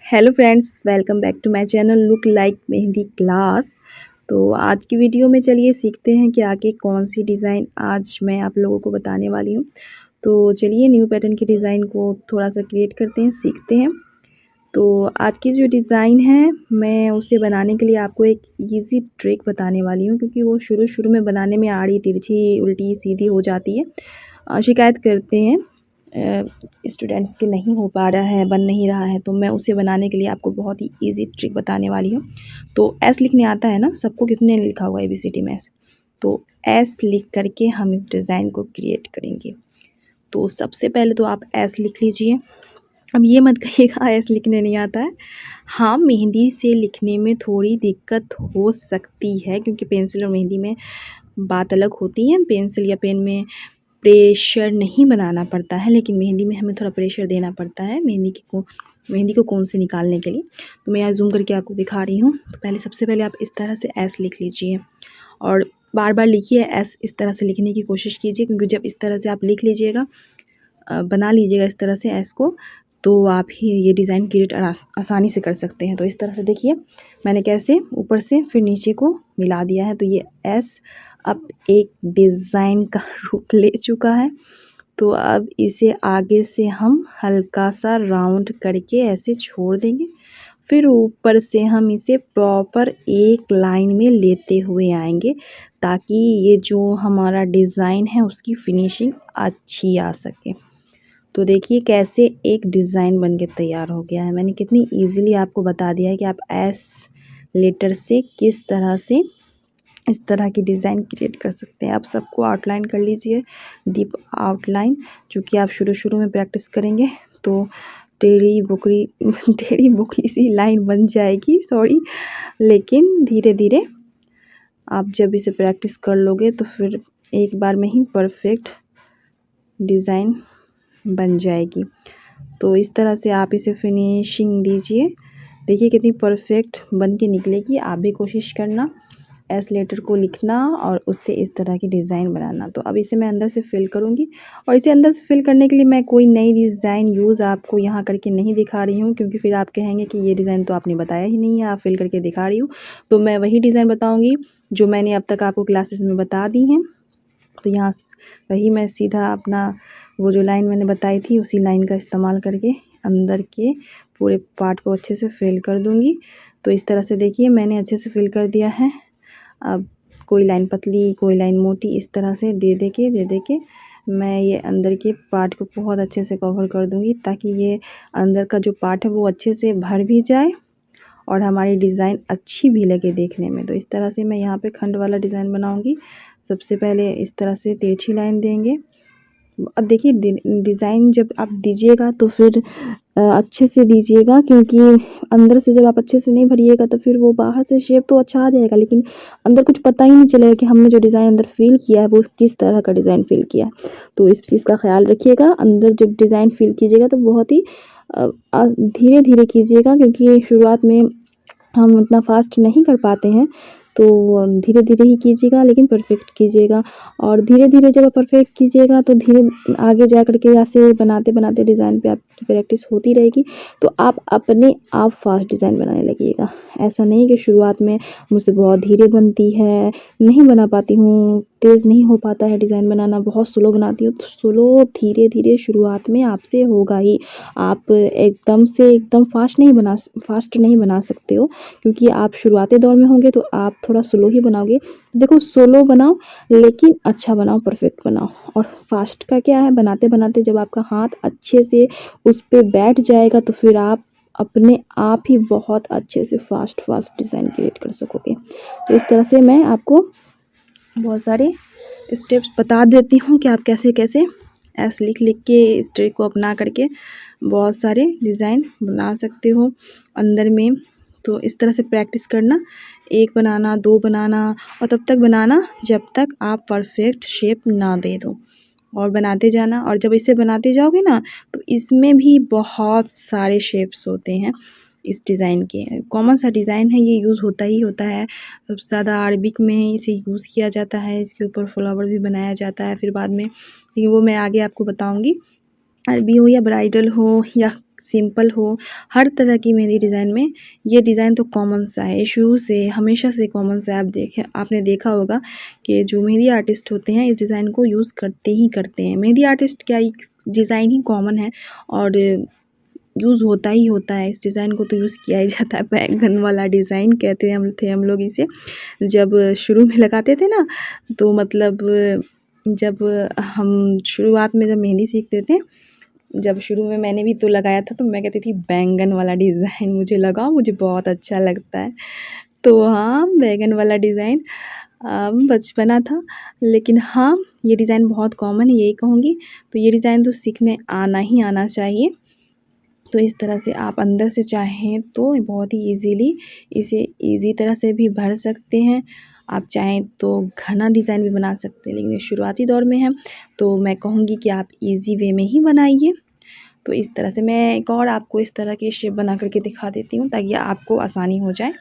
Hello friends, welcome back to my channel look like mehndi class. तो आज की video में चलिए सीखते हैं कि आगे कौन सी डिज़ाइन आज मैं आप लोगों को बताने वाली हूँ। तो चलिए न्यू पैटर्न की डिज़ाइन को थोड़ा सा क्रिएट करते हैं, सीखते हैं। तो आज की जो डिज़ाइन है मैं उसे बनाने के लिए आपको एक इजी ट्रिक बताने वाली हूँ, क्योंकि वो शुरू में बनाने में आड़ी तिरछी उल्टी सीधी हो जाती है। शिकायत करते हैं स्टूडेंट्स के नहीं हो पा रहा है, बन नहीं रहा है। तो मैं उसे बनाने के लिए आपको बहुत ही इजी ट्रिक बताने वाली हूँ। तो एस लिखने आता है ना सबको? किसने लिखा हुआ है ABCD में एस? तो एस लिख करके हम इस डिज़ाइन को क्रिएट करेंगे। तो सबसे पहले तो आप एस लिख लीजिए। अब ये मत कहिएगा एस लिखने नहीं आता है। हाँ, मेहंदी से लिखने में थोड़ी दिक्कत हो सकती है, क्योंकि पेंसिल और मेहंदी में बात अलग होती है। पेंसिल या पेन में प्रेशर नहीं बनाना पड़ता है, लेकिन मेहंदी में हमें थोड़ा प्रेशर देना पड़ता है मेहंदी को कोन से निकालने के लिए। तो मैं यहाँ जूम करके आपको दिखा रही हूँ। तो सबसे पहले आप इस तरह से एस लिख लीजिए और बार बार लिखिए। एस इस तरह से लिखने की कोशिश कीजिए, क्योंकि जब इस तरह से आप लिख लीजिएगा, बना लीजिएगा इस तरह से एस को, तो आप ही ये डिज़ाइन क्रिएट आसानी से कर सकते हैं। तो इस तरह से देखिए मैंने कैसे ऊपर से फिर नीचे को मिला दिया है। तो ये एस अब एक डिज़ाइन का रूप ले चुका है। तो अब इसे आगे से हम हल्का सा राउंड करके ऐसे छोड़ देंगे। फिर ऊपर से हम इसे प्रॉपर एक लाइन में लेते हुए आएंगे, ताकि ये जो हमारा डिज़ाइन है उसकी फिनिशिंग अच्छी आ सके। तो देखिए कैसे एक डिज़ाइन बन के तैयार हो गया है। मैंने कितनी इजीली आपको बता दिया है कि आप एस लेटर से किस तरह से इस तरह की डिज़ाइन क्रिएट कर सकते हैं। आप सबको आउटलाइन कर लीजिए, डीप आउटलाइन। चूँकि आप शुरू में प्रैक्टिस करेंगे तो टेढ़ी बुकरी सी लाइन बन जाएगी, सॉरी। लेकिन धीरे धीरे आप जब इसे प्रैक्टिस कर लोगे तो फिर एक बार में ही परफेक्ट डिज़ाइन बन जाएगी। तो इस तरह से आप इसे फिनिशिंग दीजिए। देखिए कितनी परफेक्ट बन के निकलेगी। आप भी कोशिश करना एस लेटर को लिखना और उससे इस तरह की डिज़ाइन बनाना। तो अब इसे मैं अंदर से फिल करूँगी, और इसे अंदर से फिल करने के लिए मैं कोई नई डिज़ाइन यूज़ आपको यहाँ करके नहीं दिखा रही हूँ, क्योंकि फिर आप कहेंगे कि ये डिज़ाइन तो आपने बताया ही नहीं है, आप फिल करके दिखा रही हूँ। तो मैं वही डिज़ाइन बताऊँगी जो मैंने अब तक आपको क्लासेस में बता दी हैं। तो यहाँ वही मैं सीधा अपना वो जो लाइन मैंने बताई थी उसी लाइन का इस्तेमाल करके अंदर के पूरे पार्ट को अच्छे से फिल कर दूँगी। तो इस तरह से देखिए मैंने अच्छे से फिल कर दिया है। अब कोई लाइन पतली कोई लाइन मोटी इस तरह से दे के मैं ये अंदर के पार्ट को बहुत अच्छे से कवर कर दूँगी, ताकि ये अंदर का जो पार्ट है वो अच्छे से भर भी जाए और हमारी डिज़ाइन अच्छी भी लगे देखने में। तो इस तरह से मैं यहाँ पे खंड वाला डिज़ाइन बनाऊँगी। सबसे पहले इस तरह से तिरछी लाइन देंगे। अब देखिए डिज़ाइन जब आप दीजिएगा तो फिर अच्छे से दीजिएगा, क्योंकि अंदर से जब आप अच्छे से नहीं भरिएगा तो फिर वो बाहर से शेप तो अच्छा आ जाएगा, लेकिन अंदर कुछ पता ही नहीं चलेगा कि हमने जो डिज़ाइन अंदर फिल किया है वो किस तरह का डिज़ाइन फिल किया है। तो इस चीज़ का ख्याल रखिएगा। अंदर जब डिज़ाइन फिल कीजिएगा तो बहुत ही धीरे धीरे कीजिएगा, क्योंकि शुरुआत में हम उतना फास्ट नहीं कर पाते हैं। तो धीरे धीरे ही कीजिएगा, लेकिन परफेक्ट कीजिएगा। और धीरे धीरे जब आप परफेक्ट कीजिएगा तो धीरे आगे जा कर के ऐसे बनाते डिज़ाइन पे आपकी प्रैक्टिस होती रहेगी, तो आप अपने आप फास्ट डिज़ाइन बनाने लगिएगा। ऐसा नहीं कि शुरुआत में मुझसे बहुत धीरे बनती है, नहीं बना पाती हूँ, तेज़ नहीं हो पाता है डिज़ाइन बनाना, बहुत स्लो बनाती हूँ। तो स्लो धीरे धीरे शुरुआत में आपसे होगा ही। आप एकदम फास्ट नहीं बना सकते हो, क्योंकि आप शुरुआती दौर में होंगे तो आप थोड़ा स्लो ही बनाओगे। देखो स्लो बनाओ लेकिन अच्छा बनाओ, परफेक्ट बनाओ। और फास्ट का क्या है, बनाते बनाते जब आपका हाथ अच्छे से उस पर बैठ जाएगा तो फिर आप अपने आप ही बहुत अच्छे से फास्ट डिज़ाइन क्रिएट कर सकोगे। तो इस तरह से मैं आपको बहुत सारे स्टेप्स बता देती हूँ कि आप कैसे कैसे ऐसे लिख के इस ट्रिक को अपना करके बहुत सारे डिज़ाइन बना सकते हो अंदर में। तो इस तरह से प्रैक्टिस करना, एक बनाना, दो बनाना, और तब तक बनाना जब तक आप परफेक्ट शेप ना दे दो, और बनाते जाना। और जब इसे बनाते जाओगे ना तो इसमें भी बहुत सारे शेप्स होते हैं। इस डिज़ाइन के कॉमन सा डिज़ाइन है, ये यूज़ होता ही होता है। सबसे ज़्यादा अरबिक में इसे यूज़ किया जाता है, इसके ऊपर फ्लावर भी बनाया जाता है फिर बाद में, लेकिन वो मैं आगे आपको बताऊँगी। अरबी हो या ब्राइडल हो या सिंपल हो, हर तरह की मेहंदी डिज़ाइन में ये डिज़ाइन तो कॉमन सा है, शुरू से हमेशा से कॉमन सा है। आपने देखा होगा कि जो मेहंदी आर्टिस्ट होते हैं इस डिज़ाइन को यूज़ करते ही करते हैं। मेहंदी आर्टिस्ट क्या, डिज़ाइन ही कॉमन है और यूज़ होता ही होता है। इस डिज़ाइन को तो यूज़ किया ही जाता है। बैंगन वाला डिज़ाइन कहते हैं हम लोग इसे। जब शुरू में लगाते थे ना, तो मतलब जब हम शुरुआत में जब मेहंदी सीखते थे, जब शुरू में मैंने भी तो लगाया था, तो मैं कहती थी बैंगन वाला डिज़ाइन मुझे लगाओ, मुझे बहुत अच्छा लगता है। तो हाँ, बैंगन वाला डिज़ाइन बचपना था, लेकिन हाँ, ये डिज़ाइन बहुत कॉमन है, यही कहूँगी। तो ये डिज़ाइन तो सीखने आना ही आना चाहिए। तो इस तरह से आप अंदर से चाहें तो बहुत ही ईज़िली इसे ईज़ी तरह से भी भर सकते हैं। आप चाहें तो घना डिज़ाइन भी बना सकते हैं, लेकिन ये शुरुआती दौर में है, तो मैं कहूँगी कि आप ईज़ी वे में ही बनाइए। तो इस तरह से मैं एक और आपको इस तरह की शेप बना कर के दिखा देती हूँ, ताकि आपको आसानी हो जाए।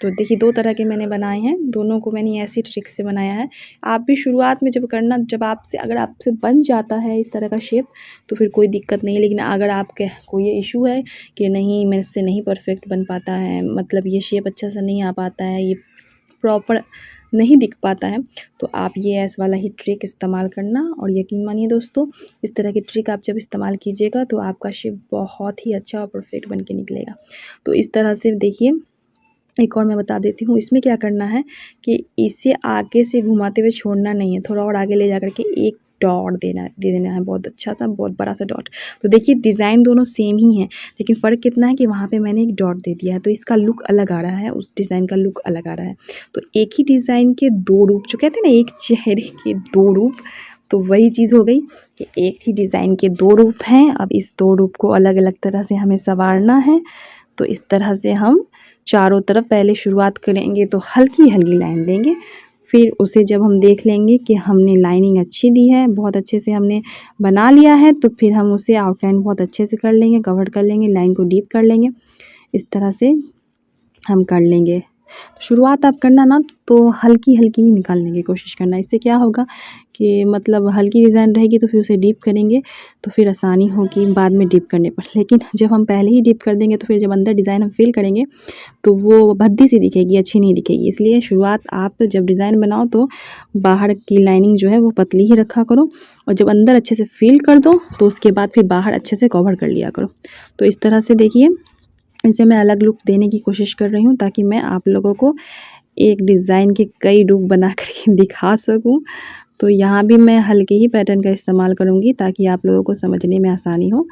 तो देखिए 2 तरह के मैंने बनाए हैं, दोनों को मैंने ऐसी ट्रिक से बनाया है। आप भी शुरुआत में जब आपसे अगर आपसे बन जाता है इस तरह का शेप, तो फिर कोई दिक्कत नहीं है। लेकिन अगर आपके कोई ये इशू है कि नहीं मेरे से नहीं परफेक्ट बन पाता है, मतलब ये शेप अच्छा सा नहीं आ पाता है, ये प्रॉपर नहीं दिख पाता है, तो आप ये ऐसा वाला ही ट्रिक इस्तेमाल करना। और यकीन मानिए दोस्तों, इस तरह की ट्रिक आप जब इस्तेमाल कीजिएगा तो आपका शेप बहुत ही अच्छा और परफेक्ट बन के निकलेगा। तो इस तरह से देखिए, एक और मैं बता देती हूँ, इसमें क्या करना है कि इसे आगे से घुमाते हुए छोड़ना नहीं है, थोड़ा और आगे ले जा कर के एक डॉट दे देना है, बहुत अच्छा सा, बहुत बड़ा सा डॉट। तो देखिए डिज़ाइन दोनों सेम ही हैं, लेकिन फ़र्क कितना है कि वहाँ पे मैंने एक डॉट दे दिया है, तो इसका लुक अलग आ रहा है, उस डिज़ाइन का लुक अलग आ रहा है। तो एक ही डिज़ाइन के 2 रूप, जो कहते हैं ना एक चेहरे के 2 रूप, तो वही चीज़ हो गई कि एक ही डिज़ाइन के 2 रूप हैं। अब इस 2 रूप को अलग-अलग तरह से हमें सँवारना है। तो इस तरह से हम चारों तरफ पहले शुरुआत करेंगे तो हल्की-हल्की लाइन देंगे, फिर उसे जब हम देख लेंगे कि हमने लाइनिंग अच्छी दी है, बहुत अच्छे से हमने बना लिया है, तो फिर हम उसे आउटलाइन बहुत अच्छे से कर लेंगे, कवर कर लेंगे, लाइन को डीप कर लेंगे। इस तरह से हम कर लेंगे। तो शुरुआत आप करना ना तो हल्की-हल्की ही निकालने की कोशिश करना। इससे क्या होगा कि मतलब हल्की डिज़ाइन रहेगी तो फिर उसे डीप करेंगे तो फिर आसानी होगी बाद में डीप करने पर। लेकिन जब हम पहले ही डीप कर देंगे तो फिर जब अंदर डिज़ाइन हम फिल करेंगे तो वो भद्दी सी दिखेगी, अच्छी नहीं दिखेगी। इसलिए शुरुआत आप जब डिज़ाइन बनाओ तो बाहर की लाइनिंग जो है वो पतली ही रखा करो, और जब अंदर अच्छे से फिल कर दो तो उसके बाद फिर बाहर अच्छे से कवर कर लिया करो। तो इस तरह से देखिए, इसे मैं अलग लुक देने की कोशिश कर रही हूँ, ताकि मैं आप लोगों को एक डिज़ाइन के कई लुक बना कर के दिखा सकूँ। तो यहाँ भी मैं हल्के ही पैटर्न का इस्तेमाल करूँगी, ताकि आप लोगों को समझने में आसानी हो।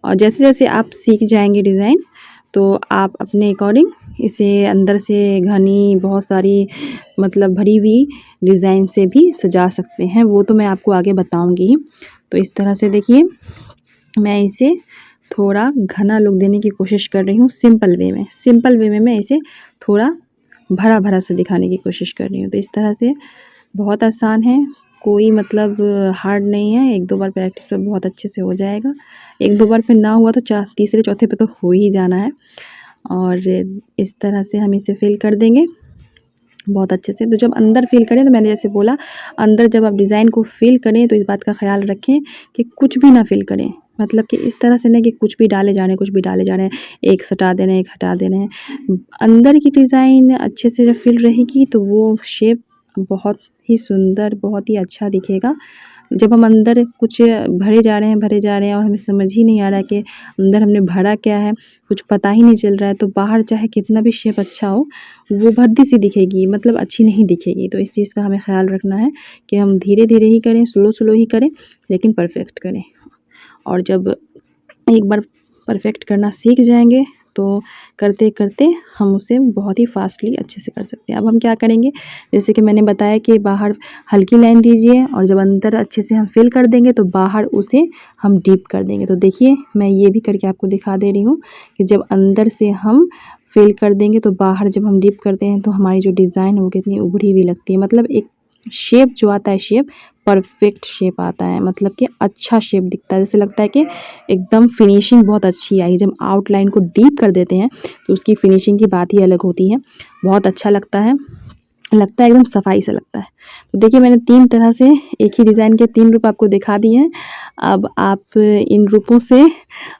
और जैसे-जैसे आप सीख जाएँगे डिज़ाइन, तो आप अपने अकॉर्डिंग इसे अंदर से घनी बहुत सारी मतलब भरी हुई डिज़ाइन से भी सजा सकते हैं, वो तो मैं आपको आगे बताऊँगी ही। तो इस तरह से देखिए, मैं इसे थोड़ा घना लुक देने की कोशिश कर रही हूँ सिंपल वे में मैं इसे थोड़ा भरा-भरा सा दिखाने की कोशिश कर रही हूँ। तो इस तरह से बहुत आसान है, कोई मतलब हार्ड नहीं है, 1-2 बार प्रैक्टिस पे बहुत अच्छे से हो जाएगा। 1-2 बार पे ना हुआ तो तीसरे चौथे पे तो हो ही जाना है। और इस तरह से हम इसे फिल कर देंगे बहुत अच्छे से। तो जब अंदर फिल करें, तो मैंने जैसे बोला, अंदर जब आप डिज़ाइन को फिल करें तो इस बात का ख़्याल रखें कि कुछ भी ना फिल करें। मतलब कि इस तरह से नहीं कि कुछ भी डाले जा रहे हैं, एक सटा दे रहे हैं, एक हटा दे रहे हैं। अंदर की डिज़ाइन अच्छे से जब फिल रहेगी तो वो शेप बहुत ही सुंदर, बहुत ही अच्छा दिखेगा। जब हम अंदर कुछ भरे जा रहे हैं और हमें समझ ही नहीं आ रहा है कि अंदर हमने भरा क्या है, कुछ पता ही नहीं चल रहा है, तो बाहर चाहे कितना भी शेप अच्छा हो, वो भद्दी सी दिखेगी, मतलब अच्छी नहीं दिखेगी। तो इस चीज़ का हमें ख़्याल रखना है कि हम धीरे-धीरे ही करें, स्लो ही करें, लेकिन परफेक्ट करें। और जब एक बार परफेक्ट करना सीख जाएंगे तो करते-करते हम उसे बहुत ही फास्टली अच्छे से कर सकते हैं। अब हम क्या करेंगे, जैसे कि मैंने बताया कि बाहर हल्की लाइन दीजिए और जब अंदर अच्छे से हम फिल कर देंगे तो बाहर उसे हम डीप कर देंगे। तो देखिए, मैं ये भी करके आपको दिखा दे रही हूँ कि जब अंदर से हम फिल कर देंगे तो बाहर जब हम डीप करते हैं तो हमारी जो डिज़ाइन है वो कितनी उभरी हुई लगती है। मतलब एक शेप जो आता है, शेप परफेक्ट शेप आता है, मतलब कि अच्छा शेप दिखता है, जैसे लगता है कि एकदम फिनिशिंग बहुत अच्छी आई। जब आउटलाइन को डीप कर देते हैं तो उसकी फिनिशिंग की बात ही अलग होती है, बहुत अच्छा लगता है। लगता है एकदम सफाई से लगता है। तो देखिए मैंने 3 तरह से एक ही डिज़ाइन के 3 रूप आपको दिखा दिए हैं। अब आप इन रूपों से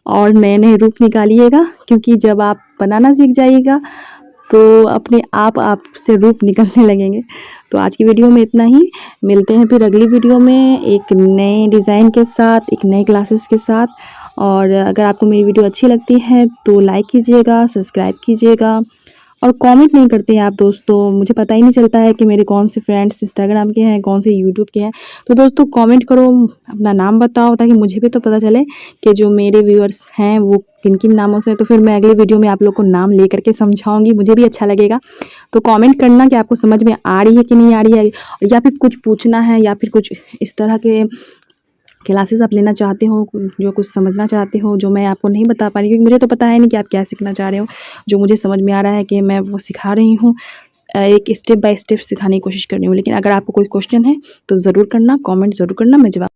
और नए-नए रूप निकालिएगा, क्योंकि जब आप बनाना सीख जाइएगा तो अपने आप से रूप निकलने लगेंगे। तो आज की वीडियो में इतना ही। मिलते हैं फिर अगली वीडियो में एक नए डिज़ाइन के साथ, एक नए क्लासेस के साथ। और अगर आपको मेरी वीडियो अच्छी लगती है तो लाइक कीजिएगा, सब्सक्राइब कीजिएगा। और कमेंट नहीं करते हैं आप दोस्तों, मुझे पता ही नहीं चलता है कि मेरे कौन से फ्रेंड्स इंस्टाग्राम के हैं, कौन से यूट्यूब के हैं। तो दोस्तों कमेंट करो, अपना नाम बताओ, ताकि मुझे भी तो पता चले कि जो मेरे व्यूअर्स हैं वो किन किन नामों से हैं। तो फिर मैं अगली वीडियो में आप लोग को नाम ले करके समझाऊंगी, मुझे भी अच्छा लगेगा। तो कमेंट करना कि आपको समझ में आ रही है कि नहीं आ रही है, या फिर कुछ पूछना है, या फिर कुछ इस तरह के क्लासेस आप लेना चाहते हो, जो कुछ समझना चाहते हो जो मैं आपको नहीं बता पा रही, क्योंकि मुझे तो पता है नहीं कि आप क्या सीखना चाह रहे हो। जो मुझे समझ में आ रहा है कि मैं वो सिखा रही हूँ, एक स्टेप बाय स्टेप सिखाने की कोशिश कर रही हूँ। लेकिन अगर आपको कोई क्वेश्चन है तो ज़रूर करना, कमेंट ज़रूर करना, मैं जवाब